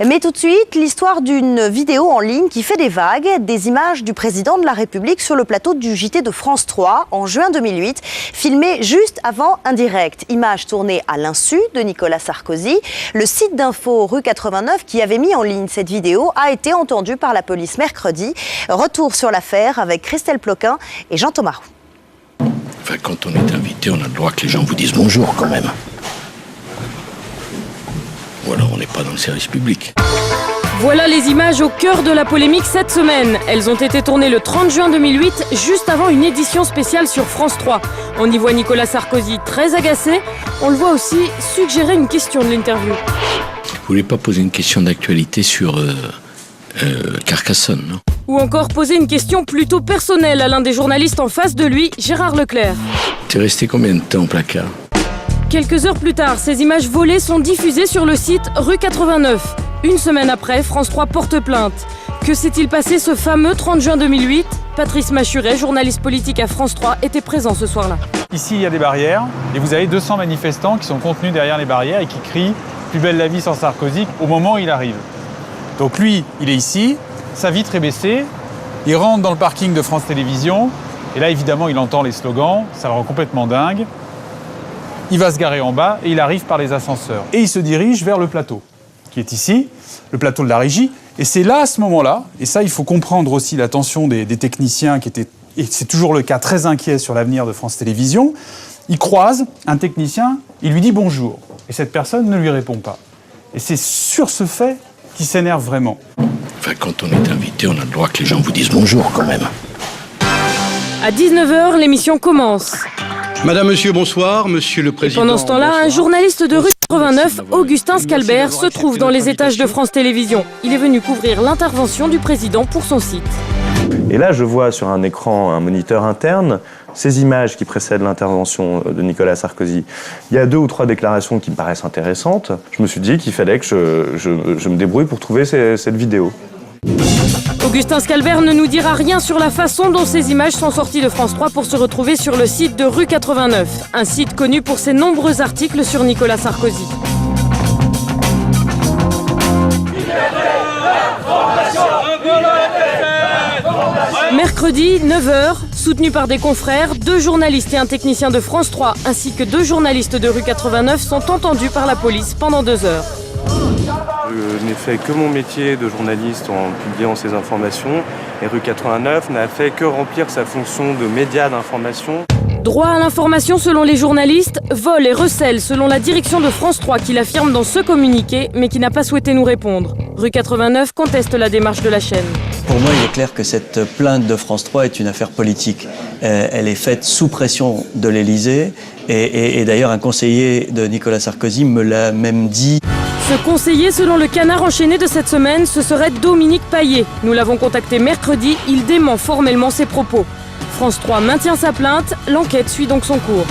Mais tout de suite, l'histoire d'une vidéo en ligne qui fait des vagues, des images du président de la République sur le plateau du JT de France 3 en juin 2008, filmées juste avant un direct. Images tournées à l'insu de Nicolas Sarkozy. Le site d'info Rue 89 qui avait mis en ligne cette vidéo a été entendu par la police mercredi. Retour sur l'affaire avec Christelle Ploquin et Jean-Thomas Roux. Enfin, quand on est invité, on a le droit que les gens vous disent bonjour quand même. Ou alors on n'est pas dans le service public. Voilà les images au cœur de la polémique cette semaine. Elles ont été tournées le 30 juin 2008, juste avant une édition spéciale sur France 3. On y voit Nicolas Sarkozy très agacé. On le voit aussi suggérer une question de l'interview. Vous voulez pas poser une question d'actualité sur Carcassonne, non? Ou encore poser une question plutôt personnelle à l'un des journalistes en face de lui, Gérard Leclerc. T'es resté combien de temps au placard? Quelques heures plus tard, ces images volées sont diffusées sur le site Rue 89. Une semaine après, France 3 porte plainte. Que s'est-il passé ce fameux 30 juin 2008 ? Patrice Machuret, journaliste politique à France 3, était présent ce soir-là. Ici, il y a des barrières et vous avez 200 manifestants qui sont contenus derrière les barrières et qui crient « Plus belle la vie sans Sarkozy » au moment où il arrive. Donc lui, il est ici, sa vitre est baissée, il rentre dans le parking de France Télévisions et là, évidemment, il entend les slogans, ça le rend complètement dingue. Il va se garer en bas et il arrive par les ascenseurs. Et il se dirige vers le plateau, qui est ici, le plateau de la régie. Et c'est là, à ce moment-là, et ça, il faut comprendre aussi l'attention des techniciens qui étaient, et c'est toujours le cas, très inquiets sur l'avenir de France Télévisions. Il croise un technicien, il lui dit bonjour. Et cette personne ne lui répond pas. Et c'est sur ce fait qu'il s'énerve vraiment. Enfin, quand on est invité, on a le droit que les gens vous disent bonjour quand même. À 19h, l'émission commence. Madame, monsieur, bonsoir, monsieur le président. Pendant ce temps-là, un journaliste de Rue 89, Augustin Scalbert, se trouve dans les étages de France Télévisions. Il est venu couvrir l'intervention du président pour son site. Et là, je vois sur un écran, un moniteur interne, ces images qui précèdent l'intervention de Nicolas Sarkozy. Il y a 2 ou 3 déclarations qui me paraissent intéressantes. Je me suis dit qu'il fallait que je me débrouille pour trouver cette vidéo. Augustin Scalbert ne nous dira rien sur la façon dont ces images sont sorties de France 3 pour se retrouver sur le site de Rue 89, un site connu pour ses nombreux articles sur Nicolas Sarkozy. Mercredi, 9h, soutenus par des confrères, 2 journalistes et un technicien de France 3 ainsi que 2 journalistes de Rue 89 sont entendus par la police pendant 2 heures. Je n'ai fait que mon métier de journaliste en publiant ces informations et Rue 89 n'a fait que remplir sa fonction de média d'information. Droit à l'information selon les journalistes, vol et recel selon la direction de France 3 qui l'affirme dans ce communiqué mais qui n'a pas souhaité nous répondre. Rue 89 conteste la démarche de la chaîne. Pour moi, il est clair que cette plainte de France 3 est une affaire politique. Elle est faite sous pression de l'Élysée et d'ailleurs un conseiller de Nicolas Sarkozy me l'a même dit. Ce conseiller, selon le Canard enchaîné de cette semaine, ce serait Dominique Paillet. Nous l'avons contacté mercredi, il dément formellement ses propos. France 3 maintient sa plainte, l'enquête suit donc son cours.